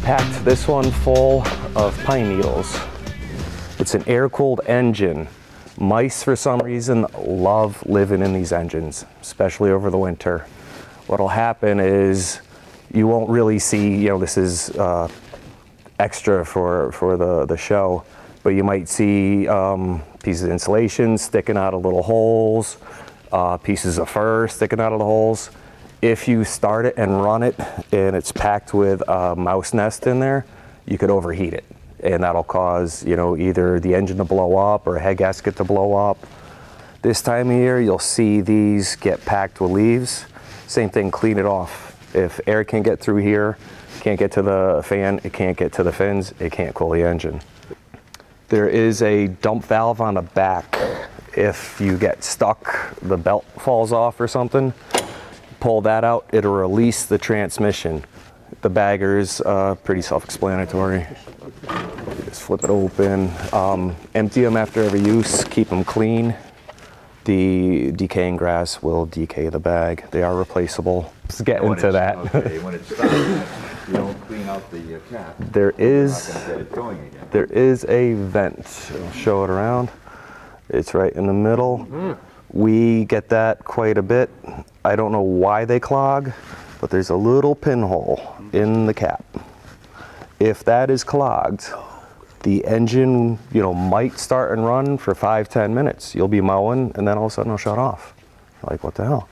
packed this one full of pine needles. It's an air-cooled engine. Mice, for some reason, love living in these engines, especially over the winter. What'll happen is you won't really see, this is extra for the show, but you might see pieces of insulation sticking out of little holes, pieces of fur sticking out of the holes. If you start it and run it and it's packed with a mouse nest in there, you could overheat it. And that'll cause, either the engine to blow up or a head gasket to blow up. This time of year, you'll see these get packed with leaves. Same thing, clean it off. If air can't get through here, can't get to the fan, it can't get to the fins, it can't cool the engine. There is a dump valve on the back. If you get stuck, the belt falls off or something, pull that out, it'll release the transmission. The bagger's pretty self-explanatory. Just flip it open. Empty them after every use, keep them clean. The decaying grass will decay the bag. They are replaceable. Let's get into that. Okay, when it's stopped, you don't clean out the cap. There is a vent. I'll show it around. It's right in the middle. We get that quite a bit. I don't know why they clog, but there's a little pinhole in the cap. If that is clogged, the engine, might start and run for 5-10 minutes. You'll be mowing, and then all of a sudden it'll shut off. You're like, what the hell?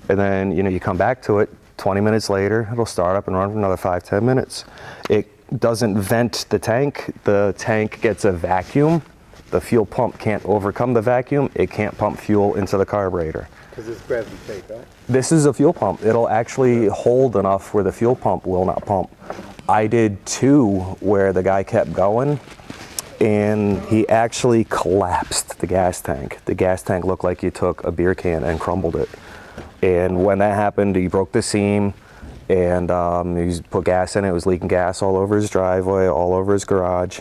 And then, you come back to it, 20 minutes later, it'll start up and run for another 5-10 minutes. It doesn't vent the tank gets a vacuum. The fuel pump can't overcome the vacuum. It can't pump fuel into the carburetor. Because it's gravity tank, right? This is a fuel pump. It'll actually hold enough where the fuel pump will not pump. I did 2 where the guy kept going and he actually collapsed the gas tank. The gas tank looked like you took a beer can and crumbled it. And when that happened, he broke the seam and he put gas in it. It was leaking gas all over his driveway, all over his garage.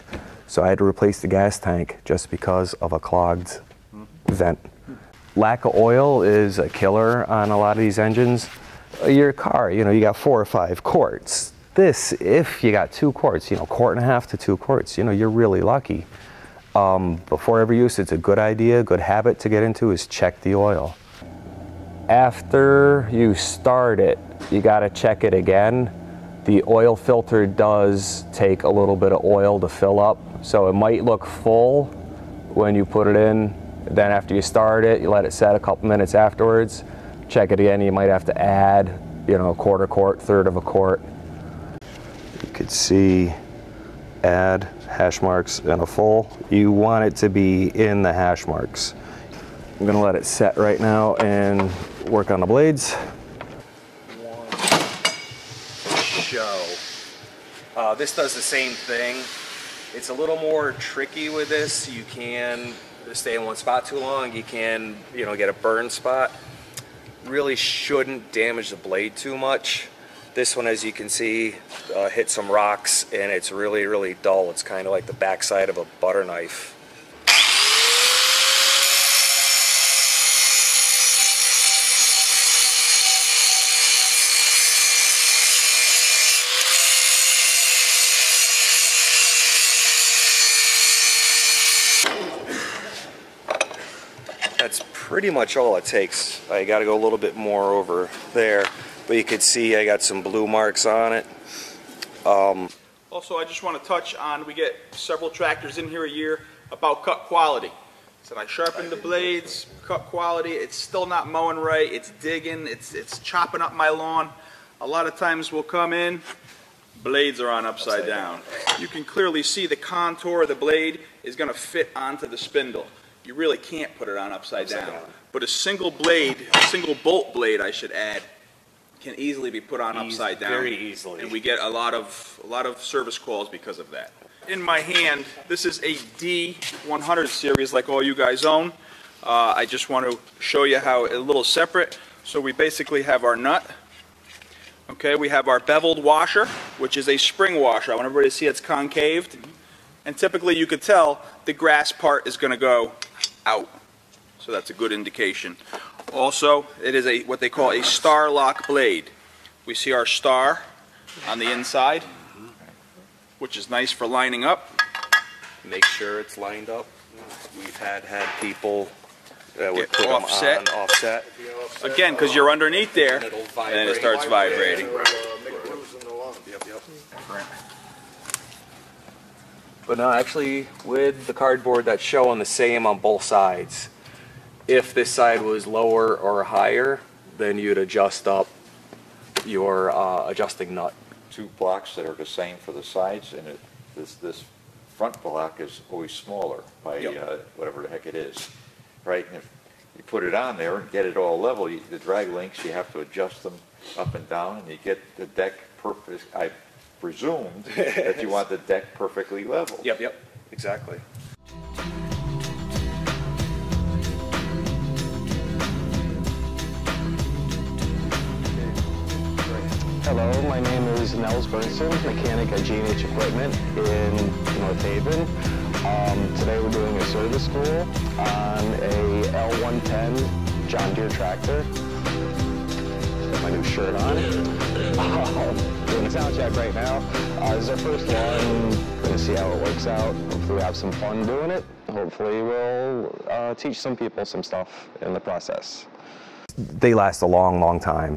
So I had to replace the gas tank just because of a clogged vent. Lack of oil is a killer on a lot of these engines. Your car, you got 4 or 5 quarts. This, if you got 2 quarts, quart and a half to 2 quarts, you're really lucky. Before every use, it's a good idea, good habit to get into is check the oil. After you start it, you gotta check it again. The oil filter does take a little bit of oil to fill up, so it might look full when you put it in. Then after you start it, you let it set a couple minutes afterwards. Check it again, you might have to add, a quarter quart, third of a quart. You could see add hash marks and a full. You want it to be in the hash marks. I'm gonna let it set right now and work on the blades. This does the same thing. It's a little more tricky with this. You can stay in one spot too long. You can, get a burn spot. Really shouldn't damage the blade too much. This one, as you can see, hit some rocks and it's really, really dull. It's kind of like the backside of a butter knife. That's pretty much all it takes. I got to go a little bit more over there, but you can see I got some blue marks on it. Also, I just want to touch on, we get several tractors in here a year about cut quality. So I sharpened the blades, cut quality, it's still not mowing right, it's digging, it's chopping up my lawn. A lot of times we'll come in, blades are on upside down. You can clearly see the contour of the blade is going to fit onto the spindle. You really can't put it on upside down. But a single blade, a single bolt blade I should add, can easily be put on upside down. Very easily. And we get a lot of service calls because of that. In my hand, this is a D100 series like all you guys own. I just want to show you how a little separate. So we basically have our nut. Okay, we have our beveled washer, which is a spring washer. I want everybody to see it's concaved. And typically you could tell the grass part is going to go out. So that's a good indication. Also, it is what they call a star lock blade. We see our star on the inside. which is nice for lining up. Make sure it's lined up. We've had people that would Get put them offset. on offset. Again, because you're underneath there, And it'll and vibrate. then it starts vibrating. Yep. But no, actually, with the cardboard, that's showing the same on both sides. If this side was lower or higher, then you'd adjust up your adjusting nut. Two blocks that are the same for the sides, and this front block is always smaller by whatever the heck it is, right? And if you put it on there and get it all level, the drag links, you have to adjust them up and down, and you get the deck perfect. I presumed that you want the deck perfectly level. Yep, exactly. Hello, my name is Nels Bernson, mechanic at G&H Equipment in North Haven. Today we're doing a service school on a L110 John Deere tractor. Got my new shirt on. Doing a sound check right now. This is our first one. Gonna see how it works out. Hopefully we have some fun doing it. Hopefully we'll teach some people some stuff in the process. They last a long, long time.